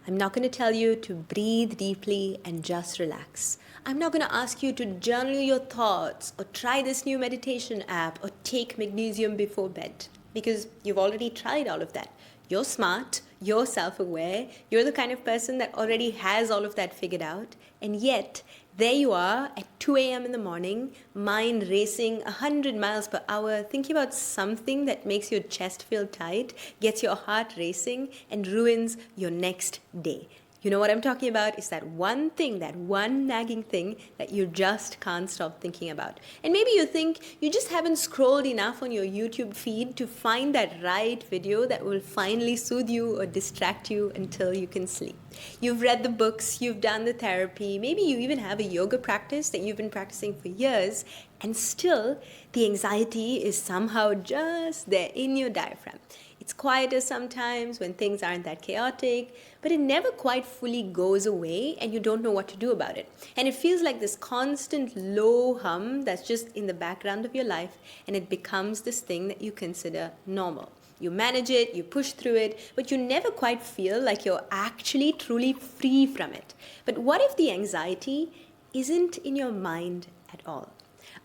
I'm not going to tell you to breathe deeply and just relax. I'm not going to ask you to journal your thoughts or try this new meditation app or take magnesium before bed, because you've already tried all of that. You're smart, you're self-aware, you're the kind of person that already has all of that figured out, and yet there you are at 2 a.m. in the morning, mind racing 100 miles per hour, thinking about something that makes your chest feel tight, gets your heart racing, and ruins your next day. You know what I'm talking about? It's that one thing, that one nagging thing that you just can't stop thinking about. And maybe you think you just haven't scrolled enough on your YouTube feed to find that right video that will finally soothe you or distract you until you can sleep. You've read the books, you've done the therapy, maybe you even have a yoga practice that you've been practicing for years, and still the anxiety is somehow just there in your diaphragm. It's quieter sometimes when things aren't that chaotic, but it never quite fully goes away and you don't know what to do about it. And it feels like this constant low hum that's just in the background of your life, and it becomes this thing that you consider normal. You manage it, you push through it, but you never quite feel like you're actually truly free from it. But what if the anxiety isn't in your mind at all?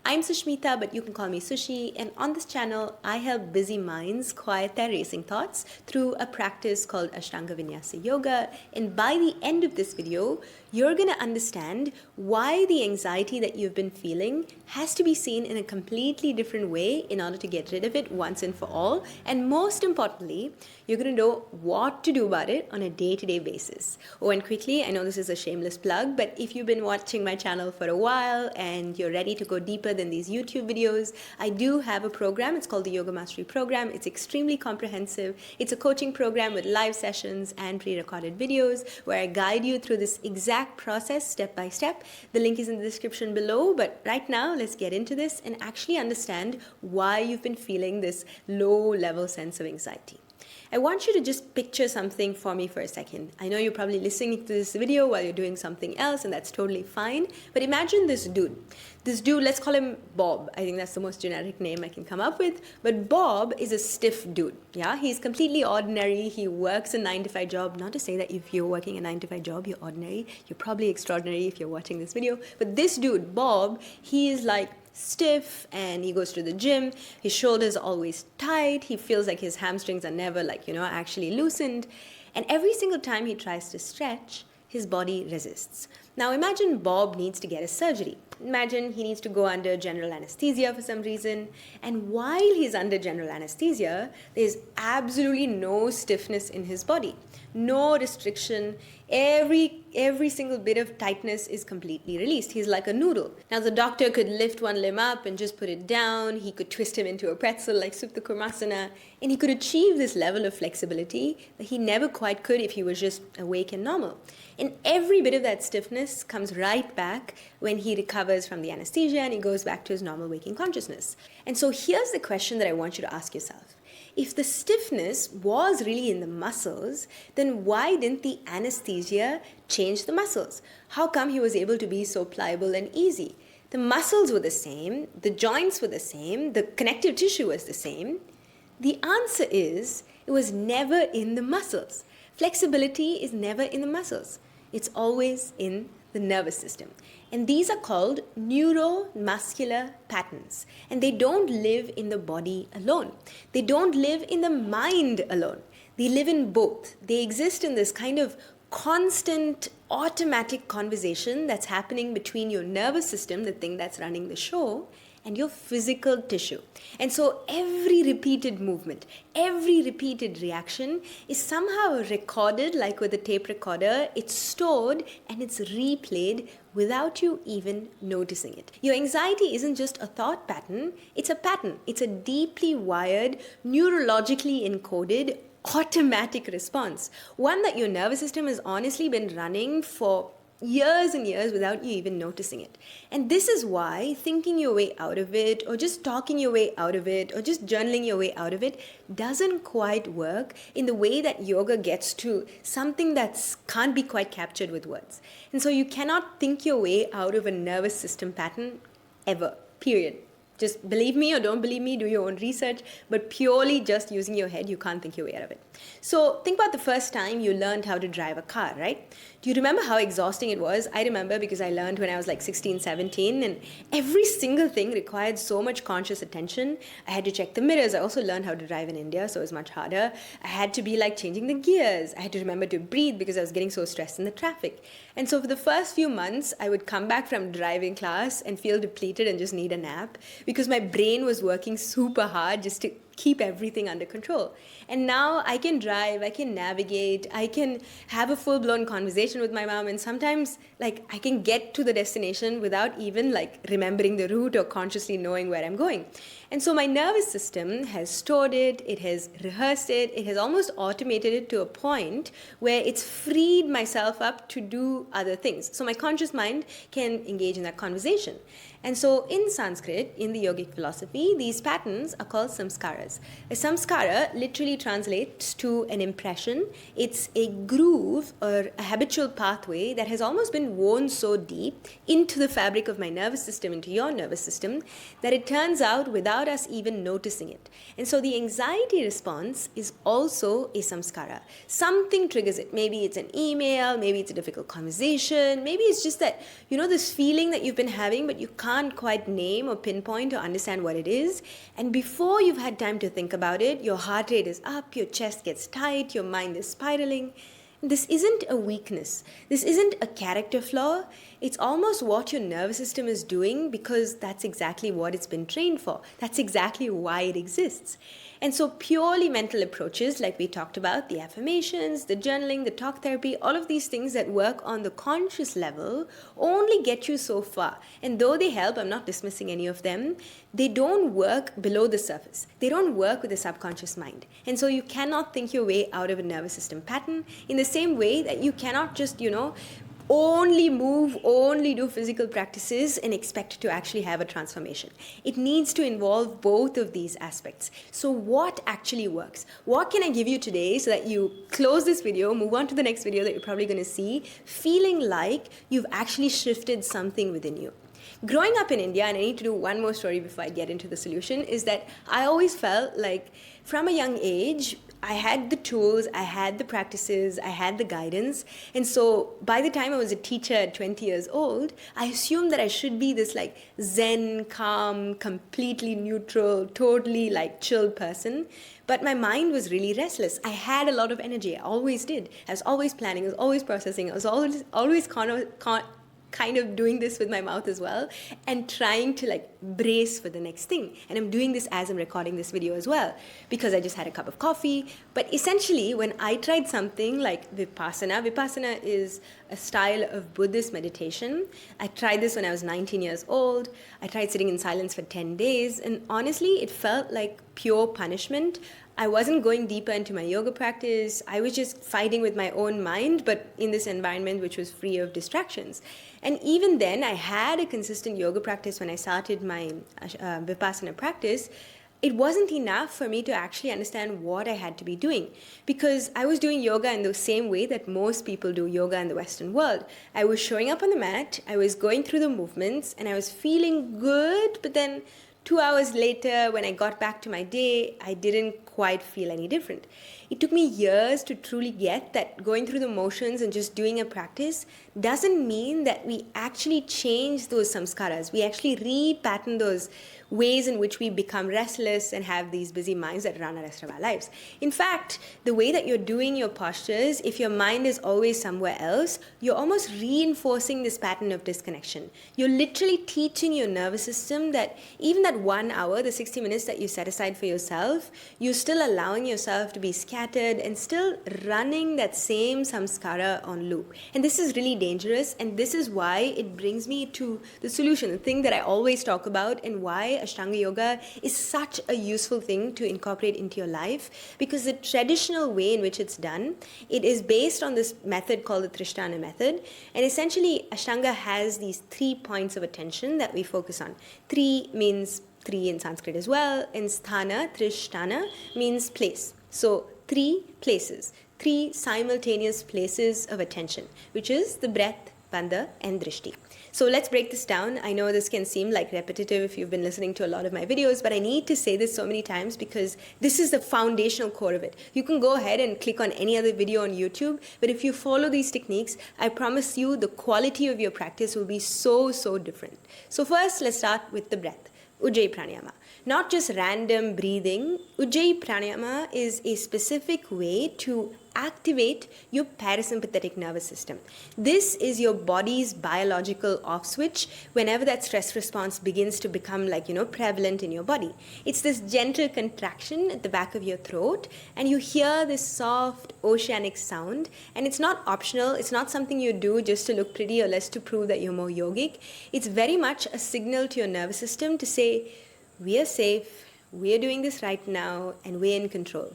I'm Sushmita, but you can call me Sushi, and on this channel, I help busy minds quiet their racing thoughts through a practice called Ashtanga Vinyasa Yoga. And by the end of this video, you're going to understand why the anxiety that you've been feeling has to be seen in a completely different way in order to get rid of it once and for all. And most importantly, you're going to know what to do about it on a day-to-day basis. Oh, and quickly, I know this is a shameless plug, but if you've been watching my channel for a while and you're ready to go deeper than these YouTube videos, I do have a program. It's called the Yoga Mastery Program. It's extremely comprehensive. It's a coaching program with live sessions and pre-recorded videos where I guide you through this exact process step by step. The link is in the description below, but right now let's get into this and actually understand why you've been feeling this low-level sense of anxiety. I want you to just picture something for me for a second. I know you're probably listening to this video while you're doing something else, and that's totally fine. But imagine this dude. This dude, let's call him Bob. I think that's the most generic name I can come up with. But Bob is a stiff dude. Yeah, he's completely ordinary. He works a 9-to-5 job. Not to say that if you're working a 9-to-5 job, you're ordinary. You're probably extraordinary if you're watching this video. But this dude, Bob, he is like stiff, and he goes to the gym. His shoulders are always tight. He feels like his hamstrings are never actually loosened. And every single time he tries to stretch, his body resists. Now imagine Bob needs to get a surgery. Imagine he needs to go under general anesthesia for some reason. And while he's under general anesthesia, there's absolutely no stiffness in his body. No restriction. Every single bit of tightness is completely released. He's like a noodle. Now the doctor could lift one limb up and just put it down. He could twist him into a pretzel like Supta Kurmasana. And he could achieve this level of flexibility that he never quite could if he was just awake and normal. And every bit of that stiffness comes right back when he recovers from the anesthesia and he goes back to his normal waking consciousness. And so here's the question that I want you to ask yourself. If the stiffness was really in the muscles, then why didn't the anesthesia change the muscles? How come he was able to be so pliable and easy? The muscles were the same, the joints were the same, the connective tissue was the same. The answer is, it was never in the muscles. Flexibility is never in the muscles. It's always in the nervous system. And these are called neuromuscular patterns. And they don't live in the body alone. They don't live in the mind alone. They live in both. They exist in this kind of constant automatic conversation that's happening between your nervous system, the thing that's running the show, and your physical tissue. And so every repeated movement, every repeated reaction is somehow recorded, like with a tape recorder. It's stored and it's replayed without you even noticing it. Your anxiety isn't just a thought pattern, it's a pattern. It's a deeply wired, neurologically encoded, automatic response. One that your nervous system has honestly been running for years and years without you even noticing it. And this is why thinking your way out of it, or just talking your way out of it, or just journaling your way out of it doesn't quite work in the way that yoga gets to something that can't be quite captured with words. And so you cannot think your way out of a nervous system pattern ever, period. Just believe me or don't believe me, do your own research, but purely just using your head, you can't think your way out of it. So think about the first time you learned how to drive a car, right? Do you remember how exhausting it was? I remember because I learned when I was like 16, 17, and every single thing required so much conscious attention. I had to check the mirrors. I also learned how to drive in India, so it was much harder. I had to be like changing the gears. I had to remember to breathe because I was getting so stressed in the traffic. And so for the first few months, I would come back from driving class and feel depleted and just need a nap because my brain was working super hard just to keep everything under control. And now I can drive, I can navigate, I can have a full-blown conversation with my mom, and sometimes like I can get to the destination without even like remembering the route or consciously knowing where I'm going. And so my nervous system has stored it, it has rehearsed it, it has almost automated it to a point where it's freed myself up to do other things. So my conscious mind can engage in that conversation. And so in Sanskrit, in the yogic philosophy, these patterns are called samskaras. A samskara literally translates to an impression. It's a groove or a habitual pathway that has almost been worn so deep into the fabric of my nervous system, into your nervous system, that it turns out without us even noticing it. And so the anxiety response is also a samskara. Something triggers it. Maybe it's an email, maybe it's a difficult conversation, maybe it's just that, this feeling that you've been having, but you can't quite name or pinpoint or understand what it is. And before you've had time to think about it, your heart rate is up, your chest gets tight, your mind is spiraling. This isn't a weakness. This isn't a character flaw. It's almost what your nervous system is doing because that's exactly what it's been trained for. That's exactly why it exists. And so purely mental approaches like we talked about, the affirmations, the journaling, the talk therapy, all of these things that work on the conscious level only get you so far. And though they help, I'm not dismissing any of them, they don't work below the surface. They don't work with the subconscious mind. And so you cannot think your way out of a nervous system pattern in the same way that you cannot just, only move, only do physical practices and expect to actually have a transformation. It needs to involve both of these aspects. So what actually works? What can I give you today so that you close this video, move on to the next video that you're probably going to see, feeling like you've actually shifted something within you? Growing up in India, and I need to do one more story before I get into the solution, is that I always felt like from a young age, I had the tools, I had the practices, I had the guidance. And so by the time I was a teacher at 20 years old, I assumed that I should be this like zen, calm, completely neutral, totally like chill person. But my mind was really restless. I had a lot of energy. I always did. I was always planning. I was always processing. I was always kind of doing this with my mouth as well and trying to like brace for the next thing. And I'm doing this as I'm recording this video as well because I just had a cup of coffee. But essentially when I tried something like Vipassana is a style of Buddhist meditation. I tried this when I was 19 years old. I tried sitting in silence for 10 days and honestly it felt like pure punishment. I wasn't going deeper into my yoga practice. I was just fighting with my own mind, but in this environment which was free of distractions. And even then, I had a consistent yoga practice when I started my Vipassana practice. It wasn't enough for me to actually understand what I had to be doing because I was doing yoga in the same way that most people do yoga in the Western world. I was showing up on the mat, I was going through the movements, and I was feeling good, but then 2 hours later, when I got back to my day, I didn't quite feel any different. It took me years to truly get that going through the motions and just doing a practice doesn't mean that we actually change those samskaras. We actually repattern those ways in which we become restless and have these busy minds that run the rest of our lives. In fact, the way that you're doing your postures, if your mind is always somewhere else, you're almost reinforcing this pattern of disconnection. You're literally teaching your nervous system that even that 1 hour, the 60 minutes that you set aside for yourself, you're still allowing yourself to be scattered and still running that same samskara on loop. And this is really dangerous, and this is why it brings me to the solution, the thing that I always talk about and why Ashtanga yoga is such a useful thing to incorporate into your life, because the traditional way in which it's done, it is based on this method called the Tristhana method. And essentially, Ashtanga has these 3 points of attention that we focus on. 3 means 3 in Sanskrit as well. In sthana, Tristhana means place. So 3 places, 3 simultaneous places of attention, which is the breath, Bandha, and Drishti. So let's break this down. I know this can seem like repetitive if you've been listening to a lot of my videos, but I need to say this so many times because this is the foundational core of it. You can go ahead and click on any other video on YouTube, but if you follow these techniques, I promise you the quality of your practice will be so different. So first, let's start with the breath. Ujjayi pranayama. Not just random breathing. Ujjayi pranayama is a specific way to activate your parasympathetic nervous system. This is your body's biological off switch whenever that stress response begins to become prevalent in your body. It's this gentle contraction at the back of your throat, and you hear this soft oceanic sound, and it's not optional. It's not something you do just to look pretty or less to prove that you're more yogic. It's very much a signal to your nervous system to say, we are safe, we are doing this right now, and we're in control.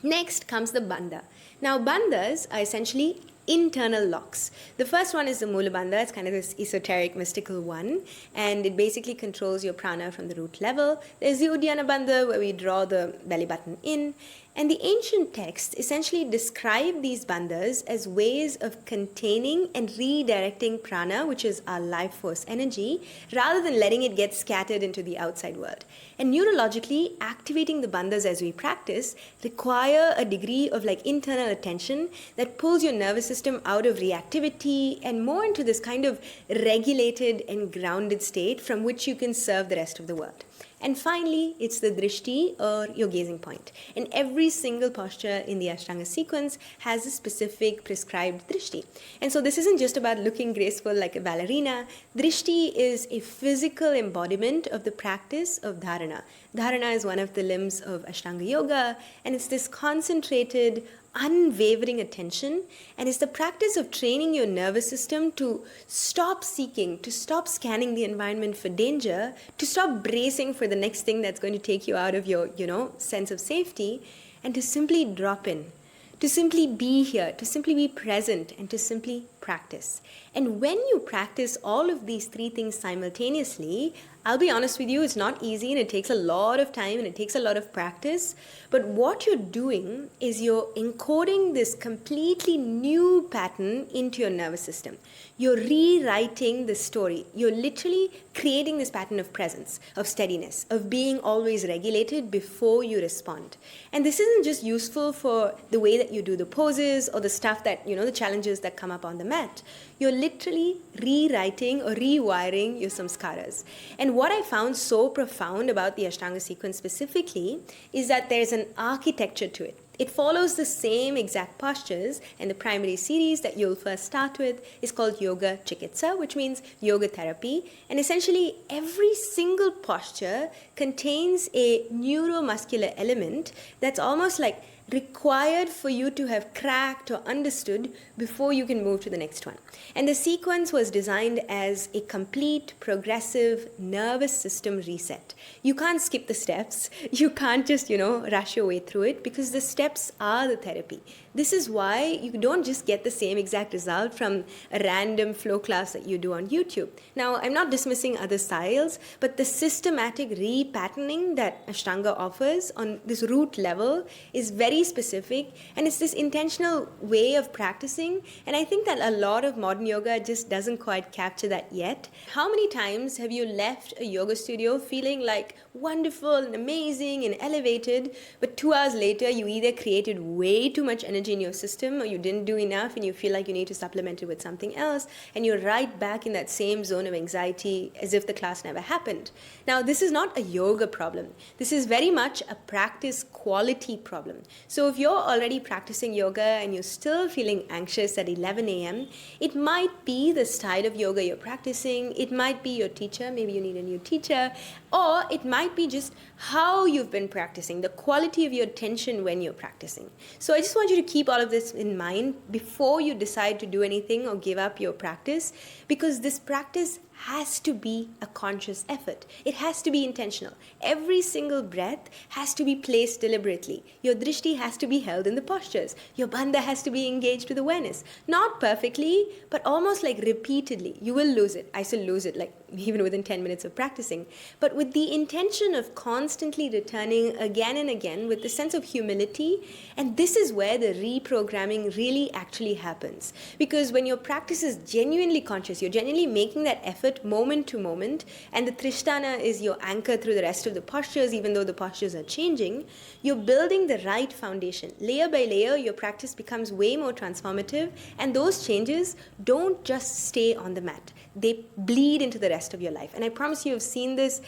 Next comes the bandha. Now, bandhas are essentially internal locks. The first one is the Mula Bandha. It's kind of this esoteric, mystical one, and it basically controls your prana from the root level. There's the Uddiyana Bandha, where we draw the belly button in. And the ancient texts essentially describe these bandhas as ways of containing and redirecting prana, which is our life force energy, rather than letting it get scattered into the outside world. And neurologically, activating the bandhas as we practice require a degree of internal attention that pulls your nervous system out of reactivity and more into this kind of regulated and grounded state from which you can serve the rest of the world. And finally, it's the Drishti, or your gazing point. And every single posture in the Ashtanga sequence has a specific prescribed Drishti. And so this isn't just about looking graceful like a ballerina. Drishti is a physical embodiment of the practice of dharana. Dharana is one of the limbs of Ashtanga yoga, and it's this concentrated, unwavering attention, and it's the practice of training your nervous system to stop seeking, to stop scanning the environment for danger, to stop bracing for the next thing that's going to take you out of your, sense of safety, and to simply drop in, to simply be here, to simply be present, and to simply practice. And when you practice all of these three things simultaneously, I'll be honest with you, it's not easy and it takes a lot of time and it takes a lot of practice. But what you're doing is you're encoding this completely new pattern into your nervous system. You're rewriting the story. You're literally creating this pattern of presence, of steadiness, of being always regulated before you respond. And this isn't just useful for the way that you do the poses or the stuff that, the challenges that come up on the mat. You're literally rewriting or rewiring your samskaras. And what I found so profound about the Ashtanga sequence specifically is that there's an architecture to it. It follows the same exact postures, and the primary series that you'll first start with is called Yoga Chikitsa, which means yoga therapy. And essentially, every single posture contains a neuromuscular element that's almost like required for you to have cracked or understood before you can move to the next one. And the sequence was designed as a complete, progressive nervous system reset. You can't skip the steps. You can't just, rush your way through it, because the steps are the therapy. This is why you don't just get the same exact result from a random flow class that you do on YouTube. Now, I'm not dismissing other styles, but the systematic repatterning that Ashtanga offers on this root level is very specific, and it's this intentional way of practicing. And I think that a lot of modern yoga just doesn't quite capture that yet. How many times have you left a yoga studio feeling like wonderful and amazing and elevated, but 2 hours later you either created way too much energy in your system, or you didn't do enough and you feel like you need to supplement it with something else, and you're right back in that same zone of anxiety as if the class never happened. Now, this is not a yoga problem. This is very much a practice quality problem. So if you're already practicing yoga and you're still feeling anxious at 11 a.m., it might be the style of yoga you're practicing, it might be your teacher, maybe you need a new teacher, or it might be just how you've been practicing, the quality of your attention when you're practicing. So I just want you to keep all of this in mind before you decide to do anything or give up your practice, because this practice has to be a conscious effort. It has to be intentional. Every single breath has to be placed deliberately. Your drishti has to be held in the postures. Your bandha has to be engaged with awareness. Not perfectly, but almost like repeatedly. You will lose it. I still lose it, like even within 10 minutes of practicing. But with the intention of constantly returning again and again with the sense of humility. And this is where the reprogramming really actually happens. Because when your practice is genuinely conscious, you're genuinely making that effort moment to moment, and the Tristhana is your anchor through the rest of the postures, even though the postures are changing, you're building the right foundation. Layer by layer, your practice becomes way more transformative, and those changes don't just stay on the mat. They bleed into the rest of your life. And I promise you have seen this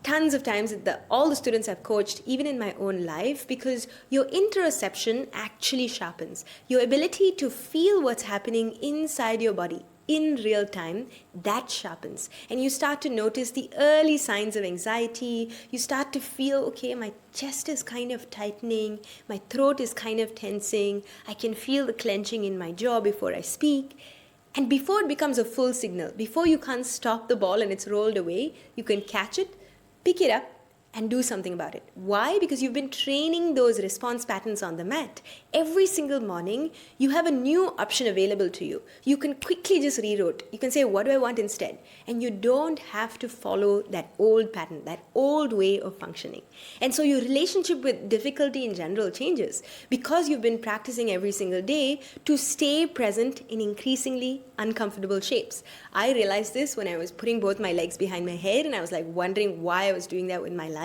tons of times at all the students I've coached, even in my own life, because your interoception actually sharpens. Your ability to feel what's happening inside your body in real time, that sharpens. And you start to notice the early signs of anxiety. You start to feel, okay, my chest is kind of tightening, my throat is kind of tensing, I can feel the clenching in my jaw before I speak. And before it becomes a full signal, before you can't stop the ball and it's rolled away, you can catch it, pick it up, and do something about it. Why? Because you've been training those response patterns on the mat. Every single morning, you have a new option available to you. You can quickly just reroute. You can say, what do I want instead? And you don't have to follow that old pattern, that old way of functioning. And so your relationship with difficulty in general changes because you've been practicing every single day to stay present in increasingly uncomfortable shapes. I realized this when I was putting both my legs behind my head and I was like wondering why I was doing that with my life.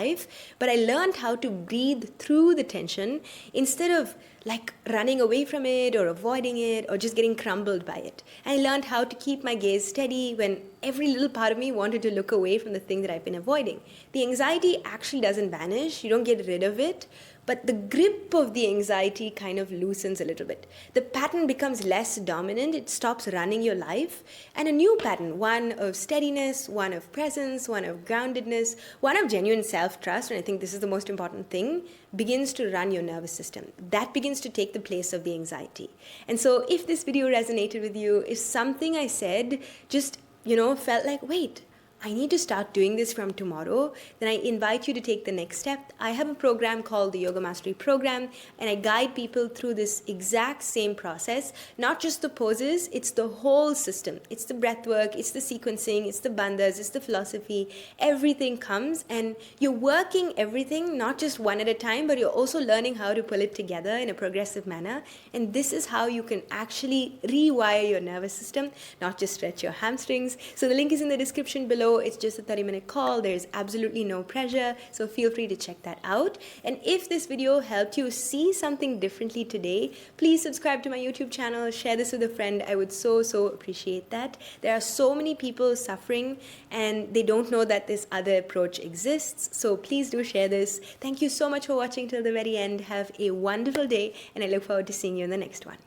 But I learned how to breathe through the tension instead of like running away from it or avoiding it or just getting crumbled by it. And I learned how to keep my gaze steady when every little part of me wanted to look away from the thing that I've been avoiding. The anxiety actually doesn't vanish. You don't get rid of it. But the grip of the anxiety kind of loosens a little bit. The pattern becomes less dominant. It stops running your life. And a new pattern, one of steadiness, one of presence, one of groundedness, one of genuine self-trust, and I think this is the most important thing, begins to run your nervous system. That begins to take the place of the anxiety. And so if this video resonated with you, if something I said just, felt like, wait, I need to start doing this from tomorrow, then I invite you to take the next step. I have a program called the Yoga Mastery Program, and I guide people through this exact same process, not just the poses, it's the whole system. It's the breathwork, it's the sequencing, it's the bandhas, it's the philosophy, everything comes, and you're working everything, not just one at a time, but you're also learning how to pull it together in a progressive manner, and this is how you can actually rewire your nervous system, not just stretch your hamstrings. So the link is in the description below. It's just a 30-minute call. There's absolutely no pressure, so feel free to check that out. And if this video helped you see something differently today, please subscribe to my YouTube channel, share this with a friend. I would so appreciate that. There are so many people suffering and they don't know that this other approach exists, so please do share this. Thank you so much for watching till the very end. Have a wonderful day, and I look forward to seeing you in the next one.